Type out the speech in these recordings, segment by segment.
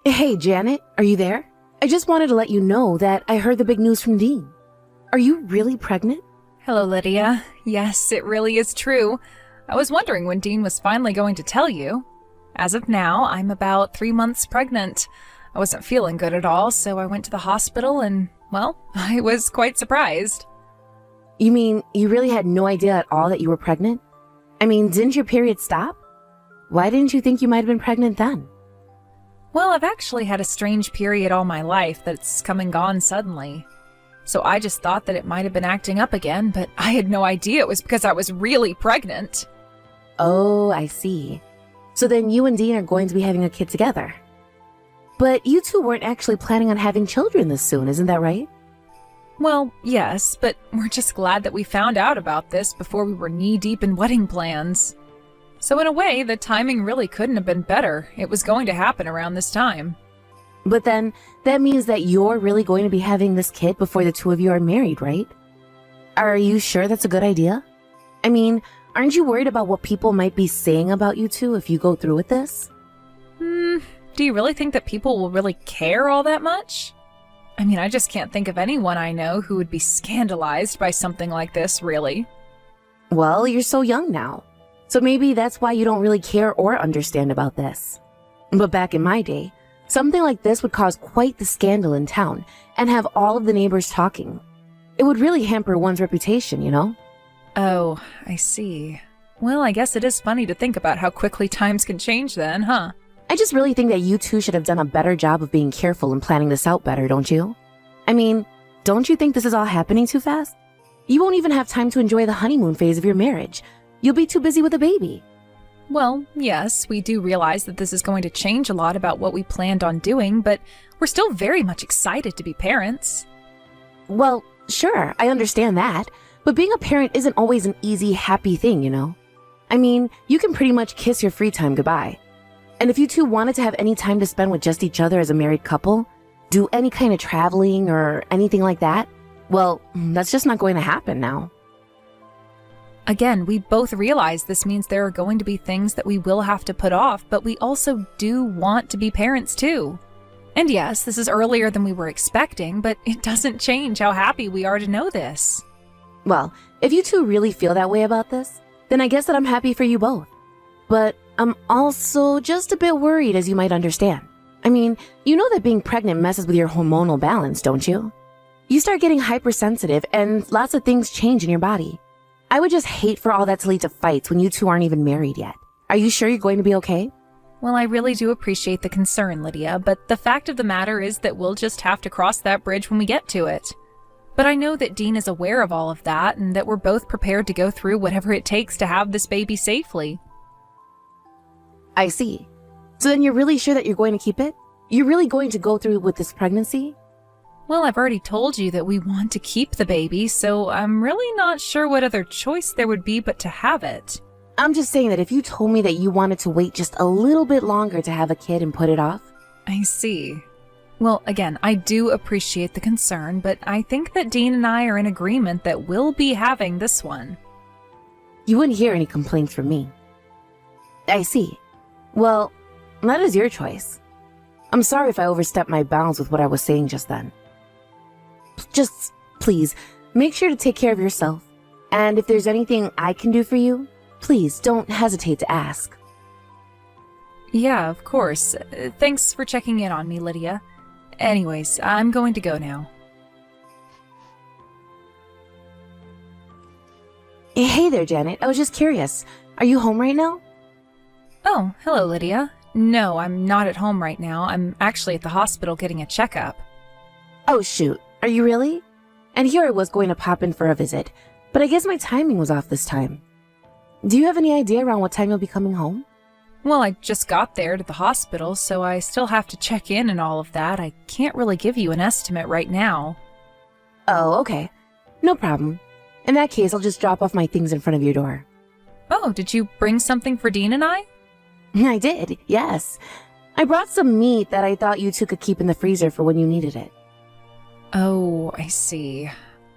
Hey, Janet, are you there? I just wanted to let you know that I heard the big news from Dean. Are you really pregnant? Hello, Lydia. Yes, it really is true. I was wondering when Dean was finally going to tell you. As of now, I'm about 3 months pregnant. I wasn't feeling good at all, so I went to the hospital and, well, I was quite surprised. You mean you really had no idea at all that you were pregnant? I mean, didn't your period stop? Why didn't you think you might have been pregnant then? Well, I've actually had a strange period all my life that's come and gone suddenly. So I just thought that it might have been acting up again, but I had no idea it was because I was really pregnant. Oh, I see. So then you and Dean are going to be having a kid together. But you two weren't actually planning on having children this soon, isn't that right? Well, yes, but we're just glad that we found out about this before we were knee-deep in wedding plans. So in a way, the timing really couldn't have been better. It was going to happen around this time. But then, that means that you're really going to be having this kid before the two of you are married, right? Are you sure that's a good idea? I mean, aren't you worried about what people might be saying about you two if you go through with this? Do you really think that people will really care all that much? I mean, I just can't think of anyone I know who would be scandalized by something like this, really. Well, you're so young now. So maybe that's why you don't really care or understand about this. But back in my day, something like this would cause quite the scandal in town and have all of the neighbors talking. It would really hamper one's reputation, you know? Oh, I see. Well, I guess it is funny to think about how quickly times can change then, huh? I just really think that you two should have done a better job of being careful and planning this out better, don't you? I mean, don't you think this is all happening too fast? You won't even have time to enjoy the honeymoon phase of your marriage. You'll be too busy with a baby. Well, yes, we do realize that this is going to change a lot about what we planned on doing, but we're still very much excited to be parents. Well, sure, I understand that. But being a parent isn't always an easy, happy thing, you know? I mean, you can pretty much kiss your free time goodbye. And if you two wanted to have any time to spend with just each other as a married couple, do any kind of traveling or anything like that, well, that's just not going to happen now. Again, we both realize this means there are going to be things that we will have to put off, but we also do want to be parents too. And yes, this is earlier than we were expecting, but it doesn't change how happy we are to know this. Well, if you two really feel that way about this, then I guess that I'm happy for you both. But I'm also just a bit worried, as you might understand. I mean, you know that being pregnant messes with your hormonal balance, don't you? You start getting hypersensitive and lots of things change in your body. I would just hate for all that to lead to fights when you two aren't even married yet. Are you sure you're going to be okay? Well, I really do appreciate the concern, Lydia, but the fact of the matter is that we'll just have to cross that bridge when we get to it. But I know that Dean is aware of all of that and that we're both prepared to go through whatever it takes to have this baby safely. I see. So then you're really sure that you're going to keep it? You're really going to go through with this pregnancy? Well, I've already told you that we want to keep the baby, so I'm really not sure what other choice there would be but to have it. I'm just saying that if you told me that you wanted to wait just a little bit longer to have a kid and put it off. I see. Well, again, I do appreciate the concern, but I think that Dean and I are in agreement that we'll be having this one. You wouldn't hear any complaints from me. I see. Well, that is your choice. I'm sorry if I overstepped my bounds with what I was saying just then. Just, please, make sure to take care of yourself. And if there's anything I can do for you, please don't hesitate to ask. Yeah, of course. Thanks for checking in on me, Lydia. Anyways, I'm going to go now. Hey there, Janet. I was just curious. Are you home right now? Oh, hello, Lydia. No, I'm not at home right now. I'm actually at the hospital getting a checkup. Oh, shoot. Are you really? And here I was going to pop in for a visit, but I guess my timing was off this time. Do you have any idea around what time you'll be coming home? Well, I just got there to the hospital, so I still have to check in and all of that. I can't really give you an estimate right now. Oh, okay. No problem. In that case, I'll just drop off my things in front of your door. Oh, did you bring something for Dean and I? I did, yes. I brought some meat that I thought you two could keep in the freezer for when you needed it. Oh, I see.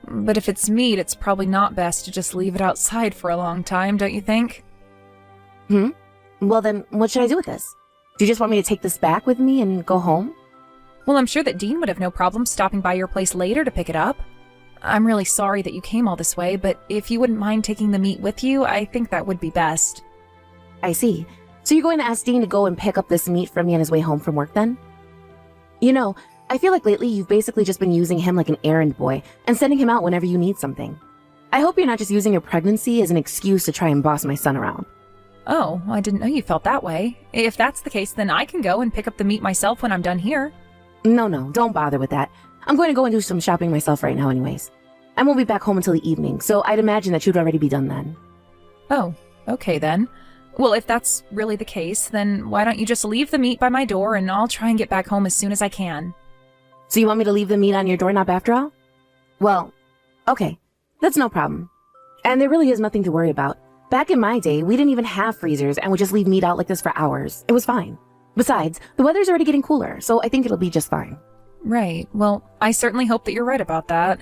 But if it's meat, it's probably not best to just leave it outside for a long time, don't you think? Well then, what should I do with this? Do you just want me to take this back with me and go home? Well, I'm sure that Dean would have no problem stopping by your place later to pick it up. I'm really sorry that you came all this way, but if you wouldn't mind taking the meat with you, I think that would be best. I see. So you're going to ask Dean to go and pick up this meat for me on his way home from work then? You know, I feel like lately you've basically just been using him like an errand boy and sending him out whenever you need something. I hope you're not just using your pregnancy as an excuse to try and boss my son around. Oh, I didn't know you felt that way. If that's the case, then I can go and pick up the meat myself when I'm done here. No, don't bother with that. I'm going to go and do some shopping myself right now anyways. I won't be back home until the evening, so I'd imagine that you'd already be done then. Oh, okay then. Well, if that's really the case, then why don't you just leave the meat by my door and I'll try and get back home as soon as I can. So you want me to leave the meat on your doorknob after all? Well, okay, that's no problem. And there really is nothing to worry about. Back in my day, we didn't even have freezers and would just leave meat out like this for hours. It was fine. Besides, the weather's already getting cooler, so I think it'll be just fine. Right. Well, I certainly hope that you're right about that.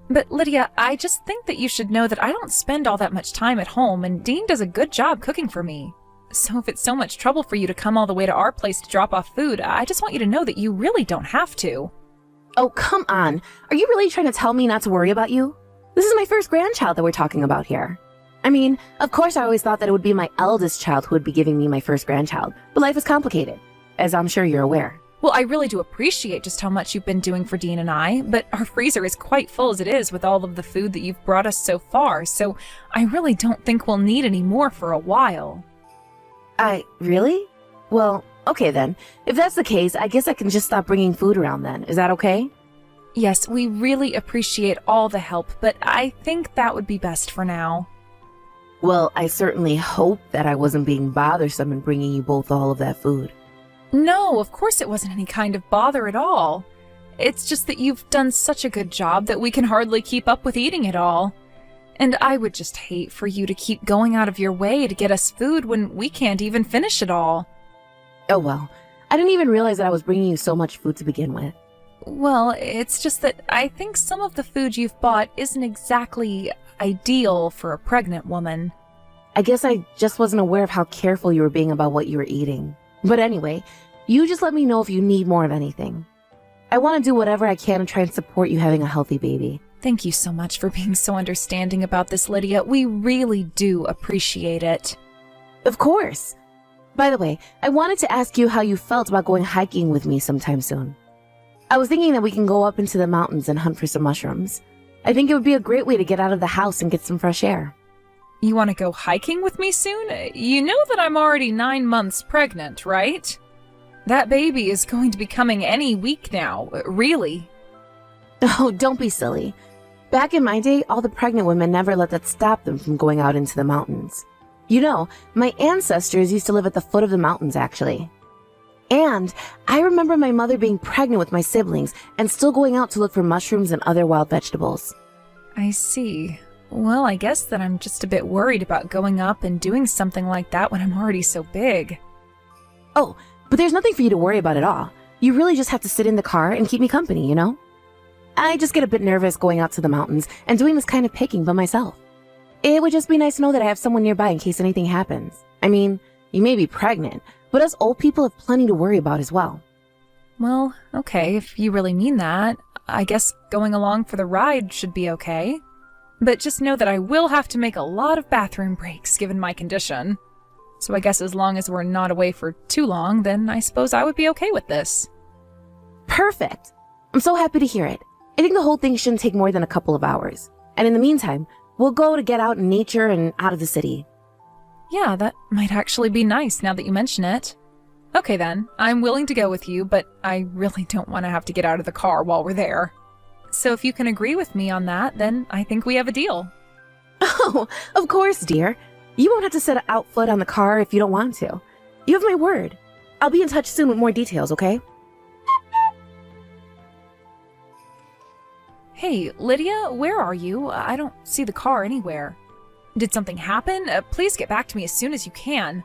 But Lydia, I just think that you should know that I don't spend all that much time at home, and Dean does a good job cooking for me. So if it's so much trouble for you to come all the way to our place to drop off food, I just want you to know that you really don't have to. Oh, come on. Are you really trying to tell me not to worry about you? This is my first grandchild that we're talking about here. I mean, of course I always thought that it would be my eldest child who would be giving me my first grandchild, but life is complicated, as I'm sure you're aware. Well, I really do appreciate just how much you've been doing for Dean and I, but our freezer is quite full as it is with all of the food that you've brought us so far, so I really don't think we'll need any more for a while. Really? Well, okay then. If that's the case, I guess I can just stop bringing food around then. Is that okay? Yes, we really appreciate all the help, but I think that would be best for now. Well, I certainly hope that I wasn't being bothersome in bringing you both all of that food. No, of course it wasn't any kind of bother at all. It's just that you've done such a good job that we can hardly keep up with eating it all. And I would just hate for you to keep going out of your way to get us food when we can't even finish it all. Oh well, I didn't even realize that I was bringing you so much food to begin with. Well, it's just that I think some of the food you've bought isn't exactly ideal for a pregnant woman. I guess I just wasn't aware of how careful you were being about what you were eating. But anyway, you just let me know if you need more of anything. I want to do whatever I can to try and support you having a healthy baby. Thank you so much for being so understanding about this, Lydia. We really do appreciate it. Of course. By the way, I wanted to ask you how you felt about going hiking with me sometime soon. I was thinking that we can go up into the mountains and hunt for some mushrooms. I think it would be a great way to get out of the house and get some fresh air. You want to go hiking with me soon? You know that I'm already 9 months pregnant, right? That baby is going to be coming any week now, really. Oh, don't be silly. Back in my day, all the pregnant women never let that stop them from going out into the mountains. You know, my ancestors used to live at the foot of the mountains, actually. And I remember my mother being pregnant with my siblings and still going out to look for mushrooms and other wild vegetables. I see. Well, I guess that I'm just a bit worried about going up and doing something like that when I'm already so big. Oh, but there's nothing for you to worry about at all. You really just have to sit in the car and keep me company, you know? I just get a bit nervous going out to the mountains and doing this kind of picking by myself. It would just be nice to know that I have someone nearby in case anything happens. I mean, you may be pregnant, but us old people have plenty to worry about as well. Well, okay, if you really mean that, I guess going along for the ride should be okay. But just know that I will have to make a lot of bathroom breaks given my condition. So I guess as long as we're not away for too long, then I suppose I would be okay with this. Perfect! I'm so happy to hear it. I think the whole thing shouldn't take more than a couple of hours. And in the meantime, we'll go to get out in nature and out of the city. Yeah, that might actually be nice now that you mention it. Okay then, I'm willing to go with you, but I really don't want to have to get out of the car while we're there. So if you can agree with me on that, then I think we have a deal. Oh, of course, dear. You won't have to set out foot on the car if you don't want to. You have my word. I'll be in touch soon with more details, okay? Hey, Lydia, where are you? I don't see the car anywhere. Did something happen? Please get back to me as soon as you can.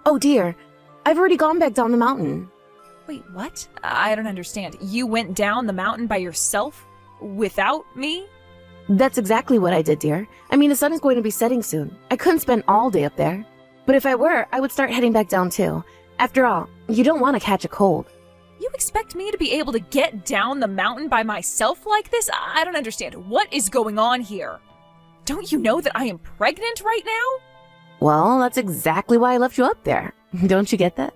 Oh dear, I've already gone back down the mountain. Wait, what? I don't understand. You went down the mountain by yourself? Without me? That's exactly what I did, dear. I mean, the sun is going to be setting soon. I couldn't spend all day up there. But if I were, I would start heading back down too. After all, You don't want to catch a cold. You expect me to be able to get down the mountain by myself like this? I don't understand. What is going on here? Don't you know that I am pregnant right now? Well, that's exactly why I left you up there. Don't you get that?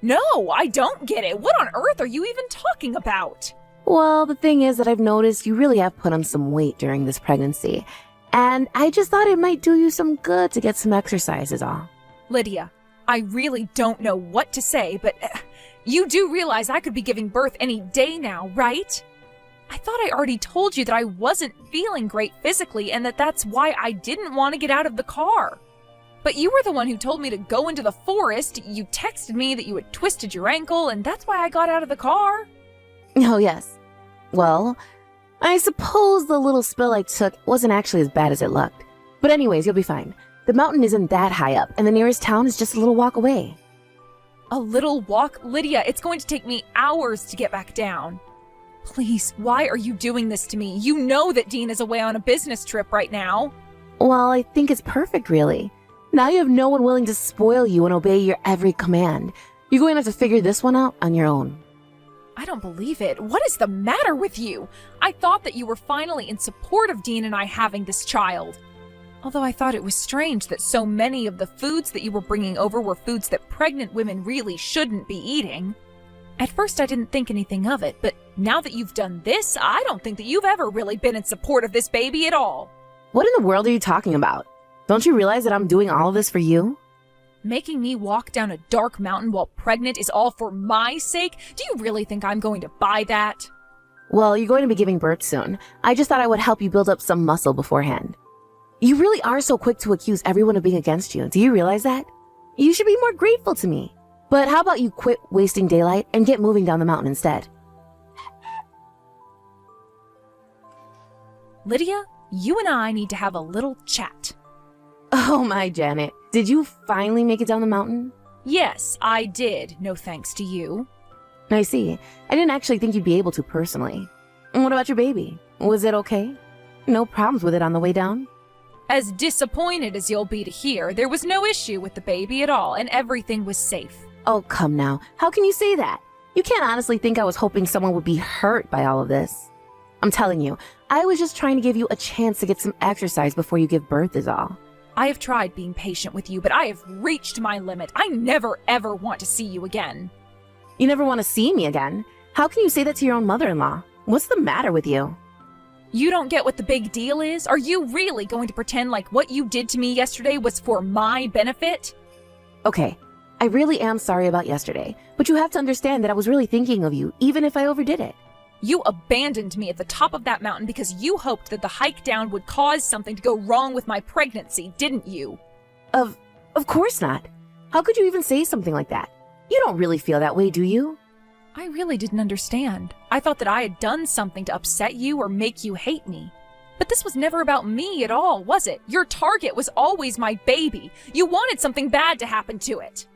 No, I don't get it. What on earth are you even talking about? Well, the thing is that I've noticed you really have put on some weight during this pregnancy. And I just thought it might do you some good to get some exercise is all. Lydia, I really don't know what to say, but you do realize I could be giving birth any day now, right? I thought I already told you that I wasn't feeling great physically and that that's why I didn't want to get out of the car. But you were the one who told me to go into the forest. You texted me that you had twisted your ankle, and that's why I got out of the car. Oh, yes. Well, I suppose the little spill I took wasn't actually as bad as it looked. But anyways, you'll be fine. The mountain isn't that high up, and the nearest town is just a little walk away. A little walk? Lydia, it's going to take me hours to get back down. Please, why are you doing this to me? You know that Dean is away on a business trip right now. Well, I think it's perfect, really. Now you have no one willing to spoil you and obey your every command. You're going to have to figure this one out on your own. I don't believe it. What is the matter with you? I thought that you were finally in support of Dean and I having this child. Although I thought it was strange that so many of the foods that you were bringing over were foods that pregnant women really shouldn't be eating. At first I didn't think anything of it, but now that you've done this, I don't think that you've ever really been in support of this baby at all. What in the world are you talking about? Don't you realize that I'm doing all of this for you? Making me walk down a dark mountain while pregnant is all for my sake? Do you really think I'm going to buy that? Well, you're going to be giving birth soon. I just thought I would help you build up some muscle beforehand. You really are so quick to accuse everyone of being against you. Do you realize that? You should be more grateful to me. But how about you quit wasting daylight and get moving down the mountain instead? Lydia, you and I need to have a little chat. Oh my, Janet. Did you finally make it down the mountain? Yes, I did. No thanks to you. I see. I didn't actually think you'd be able to personally. And what about your baby? Was it okay? No problems with it on the way down? As disappointed as you'll be to hear, there was no issue with the baby at all, and everything was safe. Oh, come now. How can you say that? You can't honestly think I was hoping someone would be hurt by all of this. I'm telling you, I was just trying to give you a chance to get some exercise before you give birth is all. I have tried being patient with you, but I have reached my limit. I never ever want to see you again. You never want to see me again? How can you say that to your own mother-in-law? What's the matter with you? You don't get what the big deal is? Are you really going to pretend like what you did to me yesterday was for my benefit? Okay, I really am sorry about yesterday, but you have to understand that I was really thinking of you, even if I overdid it. You abandoned me at the top of that mountain because you hoped that the hike down would cause something to go wrong with my pregnancy, didn't you? Of course not. How could you even say something like that? You don't really feel that way, do you? I really didn't understand. I thought that I had done something to upset you or make you hate me. But this was never about me at all, was it? Your target was always my baby. You wanted something bad to happen to it.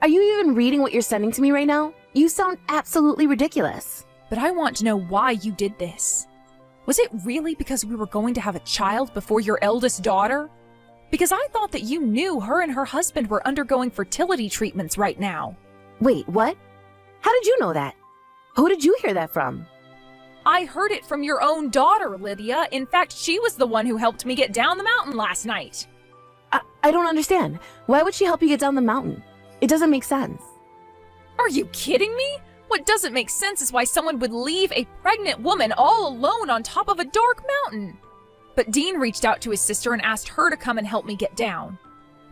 Are you even reading what you're sending to me right now? You sound absolutely ridiculous. But I want to know why you did this. Was it really because we were going to have a child before your eldest daughter? Because I thought that you knew her and her husband were undergoing fertility treatments right now. Wait, what? How did you know that? Who did you hear that from? I heard it from your own daughter, Lydia. In fact, she was the one who helped me get down the mountain last night. I don't understand. Why would she help you get down the mountain? It doesn't make sense. Are you kidding me? What doesn't make sense is why someone would leave a pregnant woman all alone on top of a dark mountain. But Dean reached out to his sister and asked her to come and help me get down.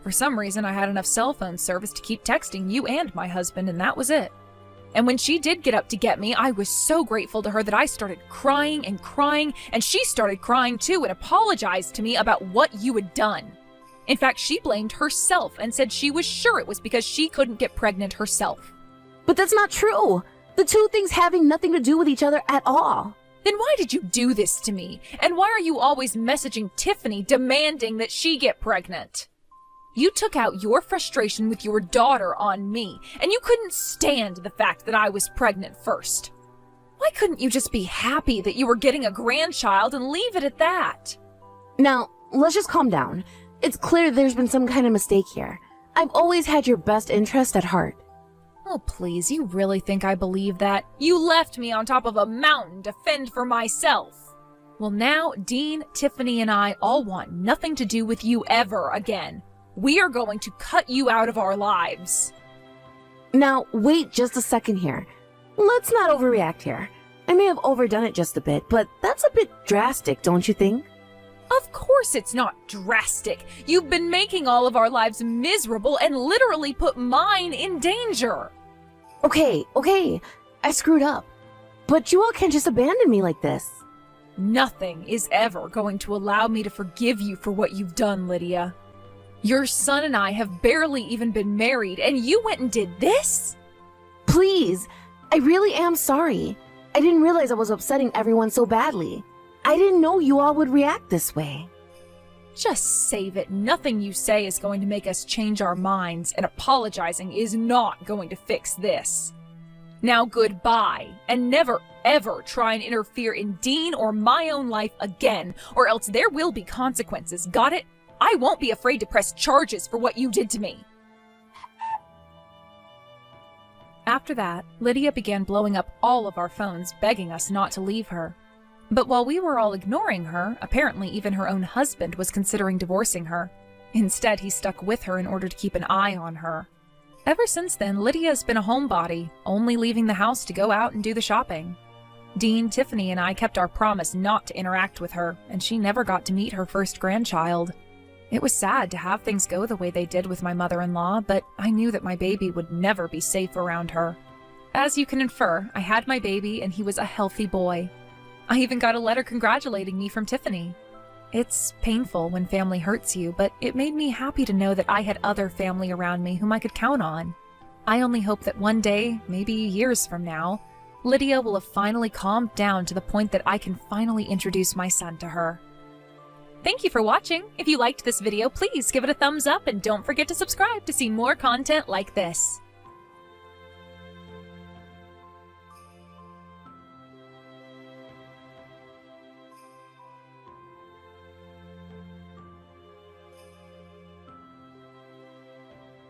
For some reason, I had enough cell phone service to keep texting you and my husband, and that was it. And when she did get up to get me, I was so grateful to her that I started crying, and she started crying too and apologized to me about what you had done. In fact, she blamed herself and said she was sure it was because she couldn't get pregnant herself. But that's not true. The two things having nothing to do with each other at all. Then why did you do this to me? And why are you always messaging Tiffany demanding that she get pregnant? You took out your frustration with your daughter on me, and you couldn't stand the fact that I was pregnant first. Why couldn't you just be happy that you were getting a grandchild and leave it at that? Now, let's just calm down. It's clear there's been some kind of mistake here. I've always had your best interest at heart. Oh, please, you really think I believe that? You left me on top of a mountain to fend for myself. Well, now Dean, Tiffany, and I all want nothing to do with you ever again. We are going to cut you out of our lives. Now, wait just a second here. Let's not overreact here. I may have overdone it just a bit, but that's a bit drastic, don't you think? Of course it's not drastic. You've been making all of our lives miserable and literally put mine in danger. Okay, I screwed up. But you all can't just abandon me like this. Nothing is ever going to allow me to forgive you for what you've done, Lydia. Your son and I have barely even been married, and you went and did this? Please, I really am sorry. I didn't realize I was upsetting everyone so badly. I didn't know you all would react this way. Just save it. Nothing you say is going to make us change our minds, and apologizing is not going to fix this. Now goodbye, and never ever try and interfere in Dean or my own life again, or else there will be consequences, got it? I won't be afraid to press charges for what you did to me. After that, Lydia began blowing up all of our phones, begging us not to leave her. But while we were all ignoring her, apparently even her own husband was considering divorcing her. Instead, he stuck with her in order to keep an eye on her. Ever since then, Lydia has been a homebody, only leaving the house to go out and do the shopping. Dean, Tiffany, and I kept our promise not to interact with her, and she never got to meet her first grandchild. It was sad to have things go the way they did with my mother-in-law, but I knew that my baby would never be safe around her. As you can infer, I had my baby and he was a healthy boy. I even got a letter congratulating me from Tiffany. It's painful when family hurts you, but it made me happy to know that I had other family around me whom I could count on. I only hope that one day, maybe years from now, Lydia will have finally calmed down to the point that I can finally introduce my son to her. Thank you for watching. If you liked this video, please give it a thumbs up and don't forget to subscribe to see more content like this.